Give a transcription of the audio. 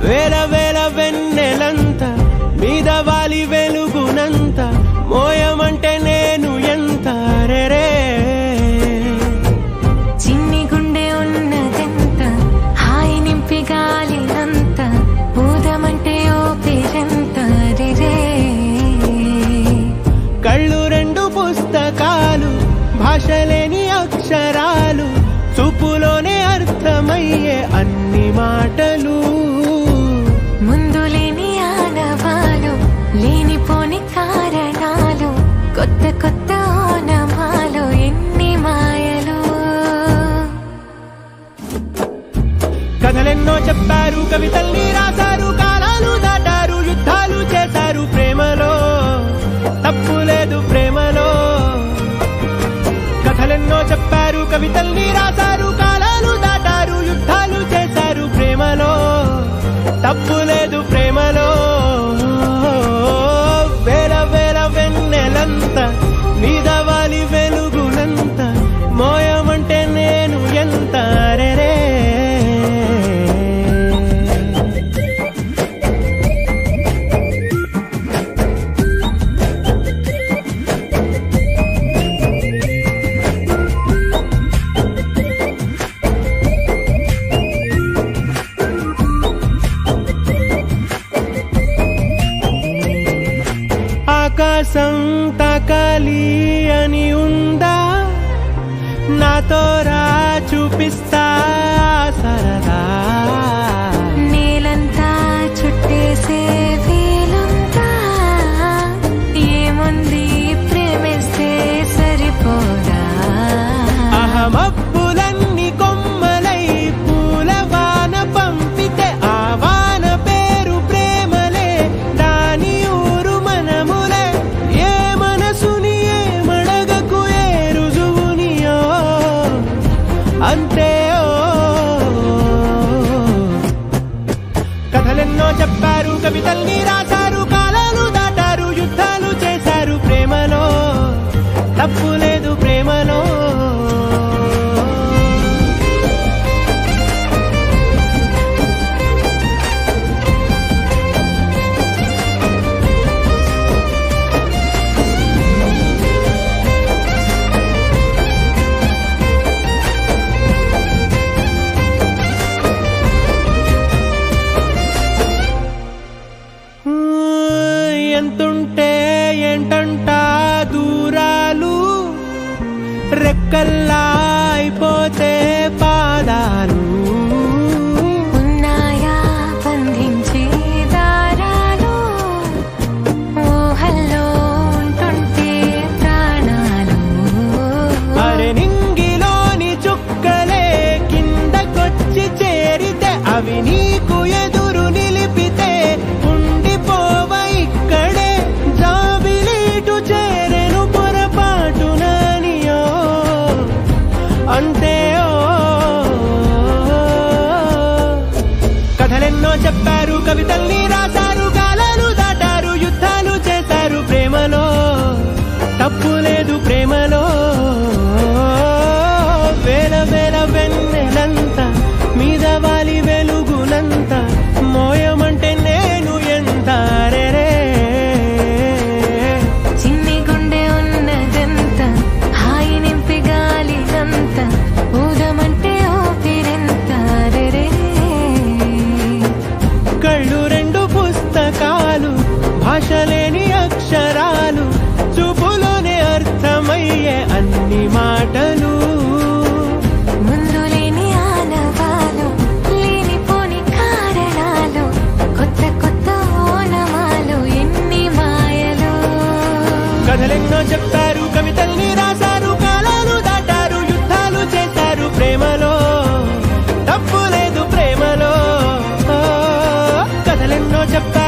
వేల వేల వెన్నెలంత మీద వాలి వెలుగునంత మోయమంటే నేను ఎంత రే చిన్ని గుండె ఉన్నదంత హాయి నింపి గాలినంత ఊదమంటే ఓపిరంత రే కళ్ళు రెండు పుస్తకాలు భాషలేని అక్షరాలు చూపులోనే అర్థమయ్యే అన్ని మాటలు ముందులేని ఆనవాలు లేనిపోని కారణాలు కొత్త కొత్త ఓనమాలు ఎన్ని మాయలు కథలెన్నో చెప్పారు కవితల్ని రాశారు కాలాలు దాటారు యుద్ధాలు చేశారు ప్రేమలో తప్పు లేదు ప్రేమలో కథలెన్నో చెప్పారు కవితల్ని రాశారు కాలాలు దాటారు యుద్ధాలు చేశారు ప్రేమలో తప్పు లేదు ప్రేమలో వేల వేల వెన్నెలంత మీద వాలి వెలుగునంత మోయమంటే నేను ఎంత రే ఆకాశం తాకాలి అని ఉందా నాతో రా చూపిస్తా సరదా నేలంతా చుట్టేసే వీలుందా ఏముంది ప్రేమిస్తే సరిపోదా అహమబ్బులన్నీ కొమ్మలై పూల వాన పంపితే ఆ వాన పేరు ప్రేమలే దాని ఊరు మనములే ఏ మనసుని ఏ మడగకు ఏ రుజువునియో అంతే కథలెన్నో చెప్పారు కవితల్ని రాశారు కాలాలు దాటారు యుద్ధాలు చేశారు ప్రేమలో తప్పు లేదు ప్రేమలో ఎంతుంటే ఏంటంట దూరాలు రెక్కల్లా అయిపోతే పాదాలు ఉన్నాయా బంధించే దారాలు ఊహల్లో ఉంటుంటే ప్రాణాలు అరే నింగిలోని చుక్కలే కిందకొచ్చి చేరితే అవి నీకు ఎదురు నిలిపితే ఉండిపోవ ఇక్కడే జాబిలీటు చేరెను పొరపాటు నానియో అంతే కథలెన్నో చెప్పారు కవితల్ని రాశారు కాలాలు దాటారు యుద్ధాలు చేశారు ప్రేమలో తప్పు లేదు ప్రేమలో వేల వేల వెన్నెలంత మీద వాలి వెలుగునంత మోయమంటే నేను ఎంత రే చిన్ని గుండె ఉన్నదంత హాయి నింపి గాలినంత ఊదమంటే ఓపిరెంత రే కళ్ళు రెండు పుస్తకాలు భాషలేని అక్షరాలు చూపులోనే అర్థమయ్యే అన్ని మాటలు ముందులేని ఆనవాలు లేనిపోని కారణాలు కొత్త కొత్త ఓనమాలు ఎన్ని మాయలు కథలెన్నో చెప్పారు కవితల్ని రాశారు కాలాలు దాటారు యుద్ధాలు చేశారు ప్రేమలో తప్పు లేదు ప్రేమలో కథలెన్నో చెప్పారు